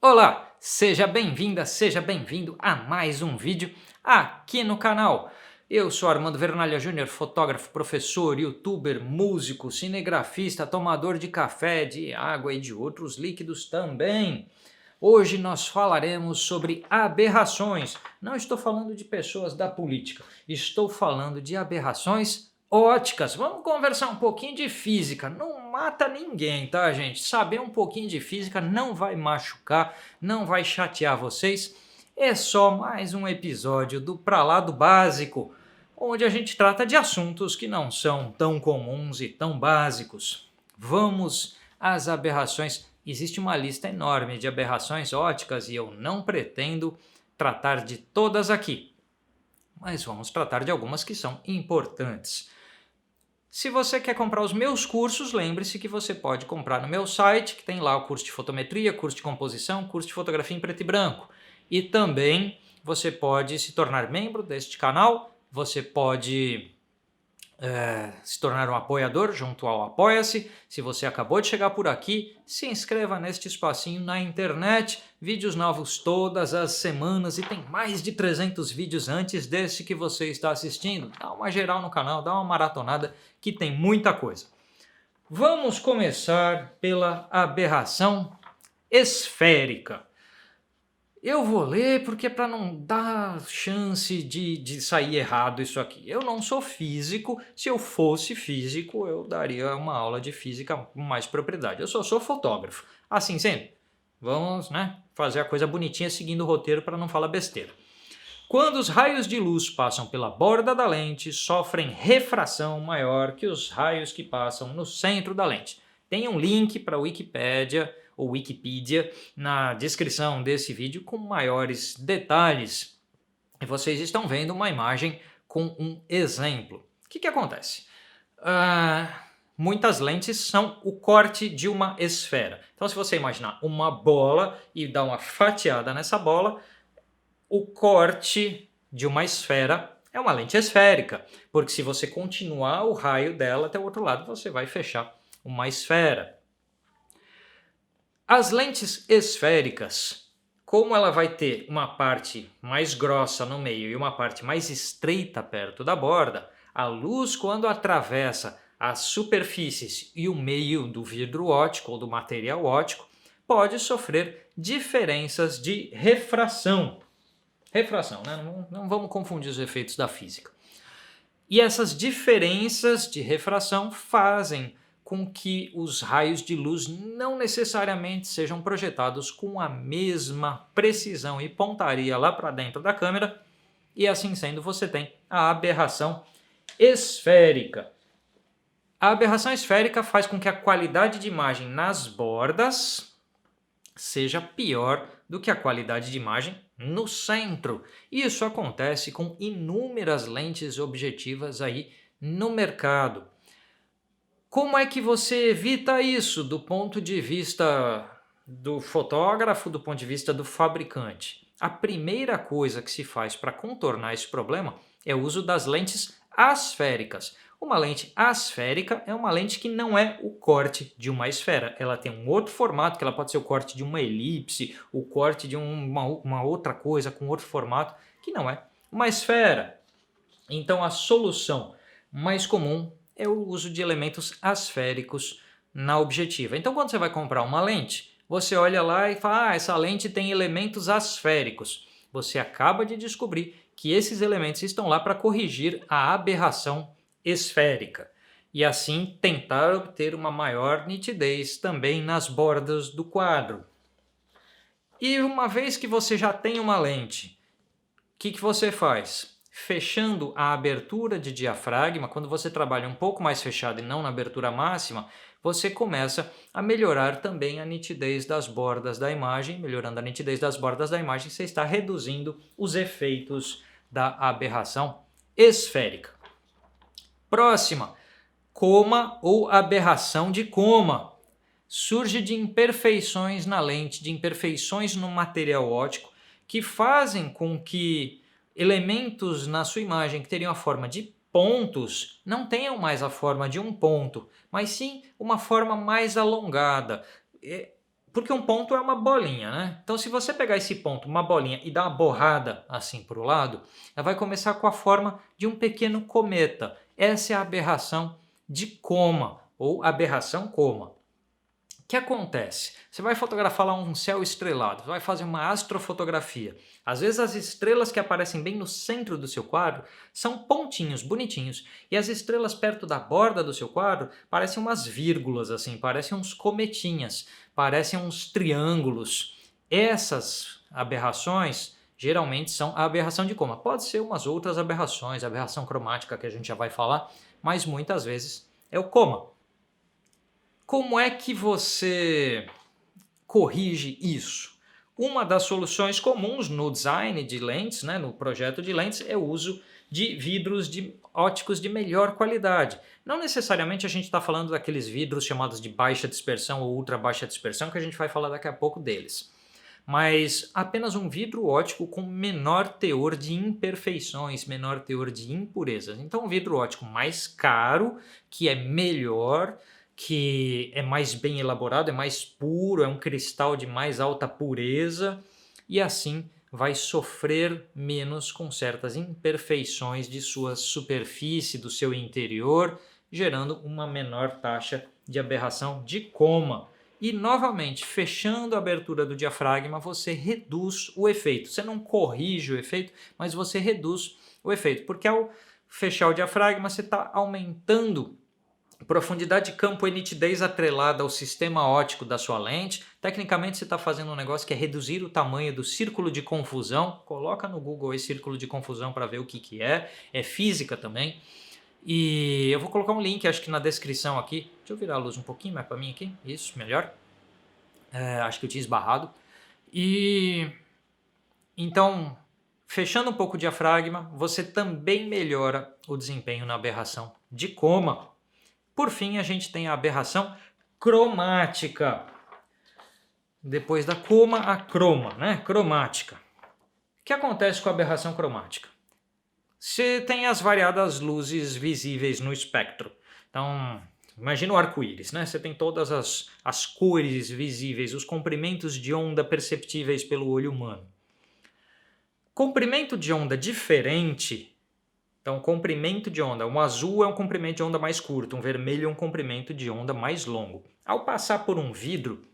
Olá, seja bem-vinda, seja bem-vindo a mais um vídeo aqui no canal. Eu sou Armando Vernalha Júnior, fotógrafo, professor, youtuber, músico, cinegrafista, tomador de café, de água e de outros líquidos também. Hoje nós falaremos sobre aberrações. Não estou falando de pessoas da política, estou falando de aberrações óticas. Vamos conversar um pouquinho de física. Não mata ninguém, tá, gente? Saber um pouquinho de física não vai machucar, não vai chatear vocês. É só mais um episódio do Pra Lá do Básico, onde a gente trata de assuntos que não são tão comuns e tão básicos. Vamos às aberrações. Existe uma lista enorme de aberrações óticas e eu não pretendo tratar de todas aqui, mas vamos tratar de algumas que são importantes. Se você quer comprar os meus cursos, lembre-se que você pode comprar no meu site, que tem lá o curso de fotometria, curso de composição, curso de fotografia em preto e branco. E também você pode se tornar membro deste canal, você pode se tornar um apoiador junto ao Apoia-se. Se você acabou de chegar por aqui, se inscreva neste espacinho na internet, vídeos novos todas as semanas e tem mais de 300 vídeos antes desse que você está assistindo. Dá uma geral no canal, dá uma maratonada que tem muita coisa. Vamos começar pela aberração esférica. Eu vou ler porque é para não dar chance de sair errado isso aqui. Eu não sou físico, se eu fosse físico eu daria uma aula de física com mais propriedade. Eu só sou fotógrafo. Assim sempre, vamos fazer a coisa bonitinha seguindo o roteiro para não falar besteira. Quando os raios de luz passam pela borda da lente, sofrem refração maior que os raios que passam no centro da lente. Tem um link para a Wikipédia ou Wikipedia na descrição desse vídeo com maiores detalhes. E vocês estão vendo uma imagem com um exemplo. O que acontece? Muitas lentes são o corte de uma esfera. Então, se você imaginar uma bola e dar uma fatiada nessa bola, o corte de uma esfera é uma lente esférica, porque se você continuar o raio dela até o outro lado, você vai fechar uma esfera. As lentes esféricas, como ela vai ter uma parte mais grossa no meio e uma parte mais estreita perto da borda, a luz, quando atravessa as superfícies e o meio do vidro óptico ou do material óptico, pode sofrer diferenças de refração. Refração, né? Não vamos confundir os efeitos da física. E essas diferenças de refração fazem com que os raios de luz não necessariamente sejam projetados com a mesma precisão e pontaria lá para dentro da câmera, e assim sendo você tem a aberração esférica. A aberração esférica faz com que a qualidade de imagem nas bordas seja pior do que a qualidade de imagem no centro. Isso acontece com inúmeras lentes objetivas aí no mercado. Como é que você evita isso do ponto de vista do fotógrafo, do ponto de vista do fabricante? A primeira coisa que se faz para contornar esse problema é o uso das lentes asféricas. Uma lente asférica é uma lente que não é o corte de uma esfera. Ela tem um outro formato, que ela pode ser o corte de uma elipse, o corte de uma outra coisa com outro formato, que não é uma esfera. Então a solução mais comum é o uso de elementos asféricos na objetiva. Então quando você vai comprar uma lente, você olha lá e fala, essa lente tem elementos asféricos. Você acaba de descobrir que esses elementos estão lá para corrigir a aberração esférica e assim tentar obter uma maior nitidez também nas bordas do quadro. E uma vez que você já tem uma lente, o que você faz? Fechando a abertura de diafragma, quando você trabalha um pouco mais fechado e não na abertura máxima, você começa a melhorar também a nitidez das bordas da imagem. Melhorando a nitidez das bordas da imagem, você está reduzindo os efeitos da aberração esférica. Próxima, coma ou aberração de coma. Surge de imperfeições na lente, de imperfeições no material óptico, que fazem com que elementos na sua imagem que teriam a forma de pontos não tenham mais a forma de um ponto, mas sim uma forma mais alongada. Porque um ponto é uma bolinha, né? Então se você pegar esse ponto, uma bolinha, e dar uma borrada assim para o lado, ela vai começar com a forma de um pequeno cometa. Essa é a aberração de coma, ou aberração coma. O que acontece? Você vai fotografar lá um céu estrelado, vai fazer uma astrofotografia. Às vezes as estrelas que aparecem bem no centro do seu quadro são pontinhos bonitinhos, e as estrelas perto da borda do seu quadro parecem umas vírgulas assim, parecem uns cometinhas, parecem uns triângulos. Essas aberrações geralmente são a aberração de coma. Pode ser umas outras aberrações, aberração cromática que a gente já vai falar, mas muitas vezes é o coma. Como é que você corrige isso? Uma das soluções comuns no design de lentes, né, no projeto de lentes, é o uso de vidros óticos de melhor qualidade. Não necessariamente a gente está falando daqueles vidros chamados de baixa dispersão ou ultra baixa dispersão, que a gente vai falar daqui a pouco deles. Mas apenas um vidro óptico com menor teor de imperfeições, menor teor de impurezas. Então um vidro óptico mais caro, que é melhor, que é mais bem elaborado, é mais puro, é um cristal de mais alta pureza e assim vai sofrer menos com certas imperfeições de sua superfície, do seu interior, gerando uma menor taxa de aberração de coma. E novamente, fechando a abertura do diafragma, você reduz o efeito. Você não corrige o efeito, mas você reduz o efeito, porque ao fechar o diafragma você está aumentando profundidade de campo e nitidez atrelada ao sistema óptico da sua lente. Tecnicamente você está fazendo um negócio que é reduzir o tamanho do círculo de confusão. Coloca no Google esse círculo de confusão para ver o que é. É física também. E eu vou colocar um link, acho que na descrição aqui. Deixa eu virar a luz um pouquinho mais para mim aqui. Isso, melhor. Acho que eu tinha esbarrado. E então, fechando um pouco o diafragma, você também melhora o desempenho na aberração de coma. Por fim, a gente tem a aberração cromática. Depois da coma, a croma, né? Cromática. O que acontece com a aberração cromática? Você tem as variadas luzes visíveis no espectro. Então, imagina o arco-íris, né? Você tem todas as cores visíveis, os comprimentos de onda perceptíveis pelo olho humano. Comprimento de onda diferente. Então, comprimento de onda. Um azul é um comprimento de onda mais curto, um vermelho é um comprimento de onda mais longo. Ao passar por um vidro,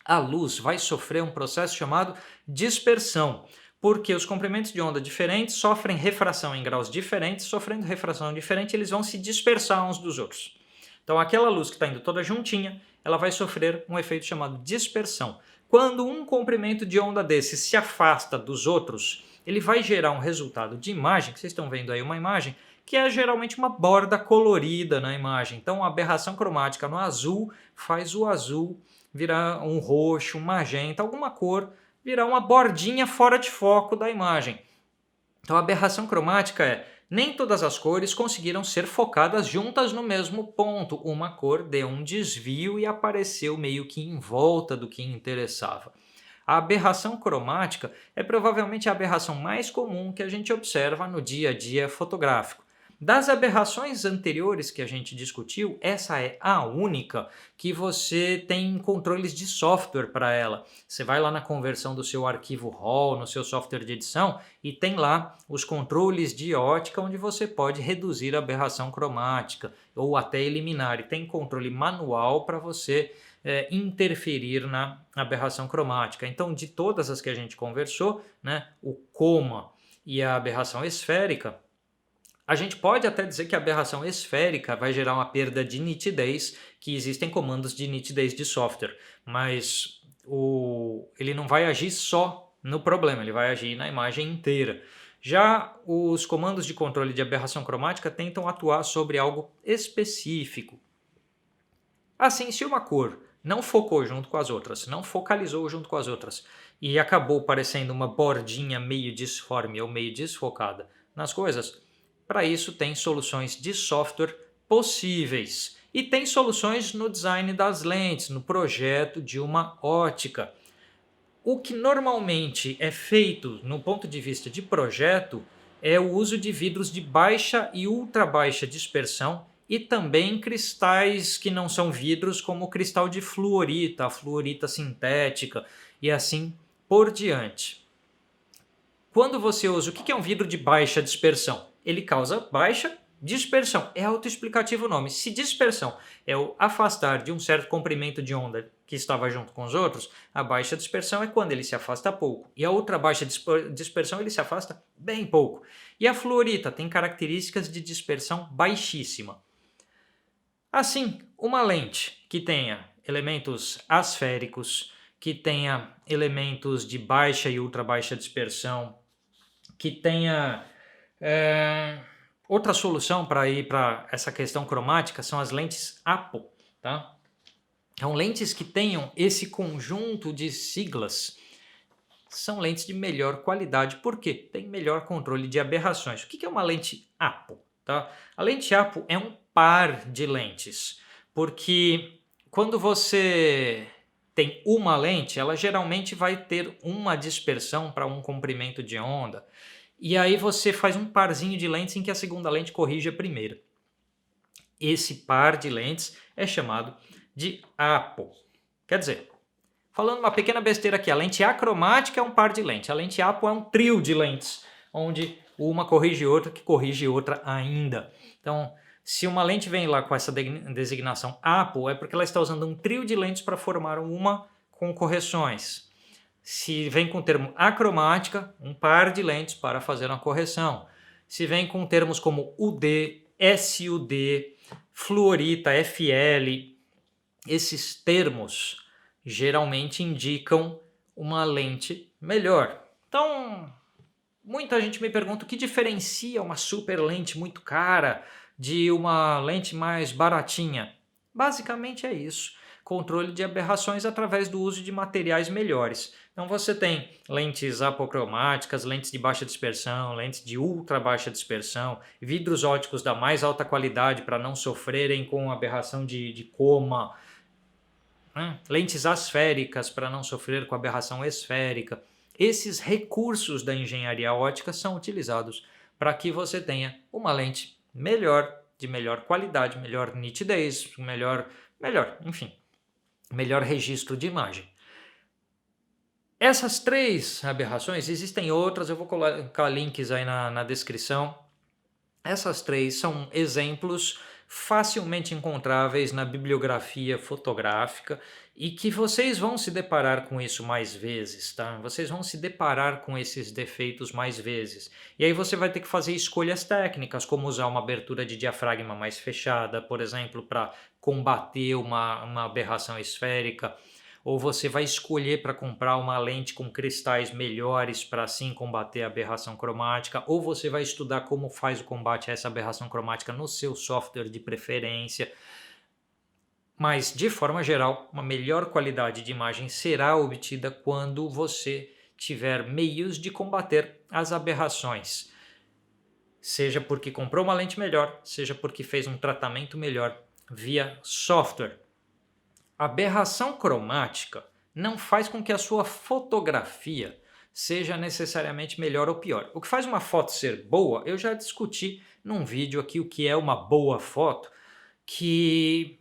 a luz vai sofrer um processo chamado dispersão, porque os comprimentos de onda diferentes sofrem refração em graus diferentes, sofrendo refração diferente, eles vão se dispersar uns dos outros. Então, aquela luz que está indo toda juntinha, ela vai sofrer um efeito chamado dispersão. Quando um comprimento de onda desse se afasta dos outros, ele vai gerar um resultado de imagem, que vocês estão vendo aí uma imagem, que é geralmente uma borda colorida na imagem. Então a aberração cromática no azul faz o azul virar um roxo, um magenta, alguma cor, virar uma bordinha fora de foco da imagem. Então a aberração cromática é nem todas as cores conseguiram ser focadas juntas no mesmo ponto. Uma cor deu um desvio e apareceu meio que em volta do que interessava. A aberração cromática é provavelmente a aberração mais comum que a gente observa no dia a dia fotográfico. Das aberrações anteriores que a gente discutiu, essa é a única que você tem controles de software para ela. Você vai lá na conversão do seu arquivo RAW, no seu software de edição, e tem lá os controles de ótica onde você pode reduzir a aberração cromática ou até eliminar. E tem controle manual para você interferir na aberração cromática. Então, de todas as que a gente conversou, né, o coma e a aberração esférica, a gente pode até dizer que a aberração esférica vai gerar uma perda de nitidez, que existem comandos de nitidez de software, mas ele não vai agir só no problema, ele vai agir na imagem inteira. Já os comandos de controle de aberração cromática tentam atuar sobre algo específico. Assim, se uma cor não focou junto com as outras, não focalizou junto com as outras e acabou parecendo uma bordinha meio disforme ou meio desfocada nas coisas, para isso tem soluções de software possíveis e tem soluções no design das lentes, no projeto de uma ótica. O que normalmente é feito no ponto de vista de projeto é o uso de vidros de baixa e ultra baixa dispersão e também cristais que não são vidros, como o cristal de fluorita, a fluorita sintética e assim por diante. Quando você usa, o que é um vidro de baixa dispersão? Ele causa baixa dispersão, é autoexplicativo o nome. Se dispersão é o afastar de um certo comprimento de onda que estava junto com os outros, a baixa dispersão é quando ele se afasta pouco. E a outra baixa dispersão ele se afasta bem pouco. E a fluorita tem características de dispersão baixíssima. Assim, uma lente que tenha elementos asféricos, que tenha elementos de baixa e ultra baixa dispersão, que tenha outra solução para ir para essa questão cromática são as lentes APO, tá? São lentes que tenham esse conjunto de siglas, são lentes de melhor qualidade, porque tem melhor controle de aberrações. O que é uma lente APO? Tá? A lente APO é um par de lentes, porque quando você tem uma lente, ela geralmente vai ter uma dispersão para um comprimento de onda, e aí você faz um parzinho de lentes em que a segunda lente corrige a primeira. Esse par de lentes é chamado de APO. Quer dizer, falando uma pequena besteira aqui, a lente acromática é um par de lentes, a lente APO é um trio de lentes, onde uma corrige outra que corrige outra ainda. Então, se uma lente vem lá com essa designação APO, é porque ela está usando um trio de lentes para formar uma com correções. Se vem com o termo acromática, um par de lentes para fazer uma correção. Se vem com termos como UD, SUD, fluorita, FL, esses termos geralmente indicam uma lente melhor. Então, muita gente me pergunta o que diferencia uma super lente muito cara de uma lente mais baratinha. Basicamente é isso. Controle de aberrações através do uso de materiais melhores. Então você tem lentes apocromáticas, lentes de baixa dispersão, lentes de ultra baixa dispersão, vidros óticos da mais alta qualidade para não sofrerem com aberração de coma, lentes asféricas para não sofrer com aberração esférica. Esses recursos da engenharia óptica são utilizados para que você tenha uma lente melhor, de melhor qualidade, melhor nitidez, melhor, enfim, melhor registro de imagem. Essas três aberrações, existem outras, eu vou colocar links aí na descrição. Essas três são exemplos facilmente encontráveis na bibliografia fotográfica e que vocês vão se deparar com isso mais vezes, tá? Vocês vão se deparar com esses defeitos mais vezes. E aí você vai ter que fazer escolhas técnicas, como usar uma abertura de diafragma mais fechada, por exemplo, para combater uma aberração esférica. Ou você vai escolher para comprar uma lente com cristais melhores para assim combater a aberração cromática, ou você vai estudar como faz o combate a essa aberração cromática no seu software de preferência. Mas, de forma geral, uma melhor qualidade de imagem será obtida quando você tiver meios de combater as aberrações. Seja porque comprou uma lente melhor, seja porque fez um tratamento melhor via software. Aberração cromática não faz com que a sua fotografia seja necessariamente melhor ou pior. O que faz uma foto ser boa, eu já discuti num vídeo aqui o que é uma boa foto, que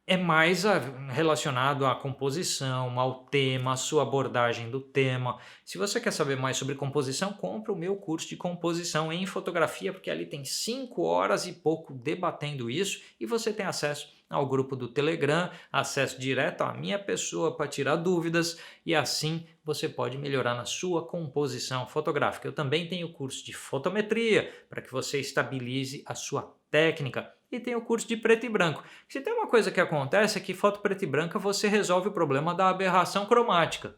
é mais relacionado à composição, ao tema, à sua abordagem do tema. Se você quer saber mais sobre composição, compre o meu curso de composição em fotografia, porque ali tem 5 horas e pouco debatendo isso e você tem acesso ao grupo do Telegram, acesso direto à minha pessoa para tirar dúvidas e assim você pode melhorar na sua composição fotográfica. Eu também tenho curso de fotometria para que você estabilize a sua técnica. E tem o curso de preto e branco. Se tem uma coisa que acontece é que foto preta e branca você resolve o problema da aberração cromática.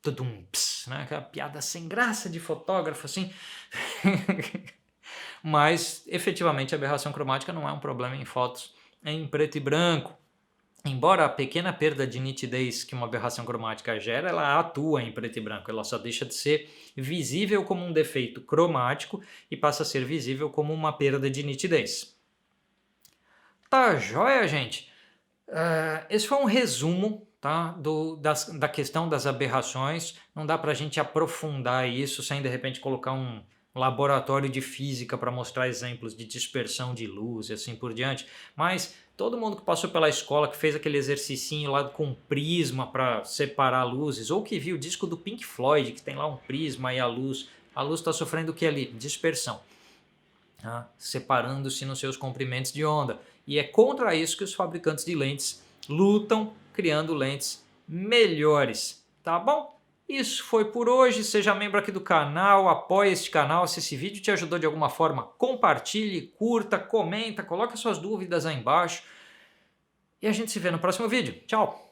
Tudum, ps, né? Aquela piada sem graça de fotógrafo assim. Mas efetivamente a aberração cromática não é um problema em fotos em preto e branco. Embora a pequena perda de nitidez que uma aberração cromática gera, ela atua em preto e branco. Ela só deixa de ser visível como um defeito cromático e passa a ser visível como uma perda de nitidez. Tá joia, gente? Esse foi um resumo, tá, da questão das aberrações. Não dá para a gente aprofundar isso sem de repente colocar um laboratório de física para mostrar exemplos de dispersão de luz e assim por diante, mas todo mundo que passou pela escola, que fez aquele exercicinho lá com prisma para separar luzes, ou que viu o disco do Pink Floyd, que tem lá um prisma e a luz está sofrendo o que ali? Dispersão, tá? Separando-se nos seus comprimentos de onda. E é contra isso que os fabricantes de lentes lutam, criando lentes melhores, tá bom? Isso foi por hoje, seja membro aqui do canal, apoie este canal, se esse vídeo te ajudou de alguma forma, compartilhe, curta, comenta, coloque suas dúvidas aí embaixo e a gente se vê no próximo vídeo. Tchau!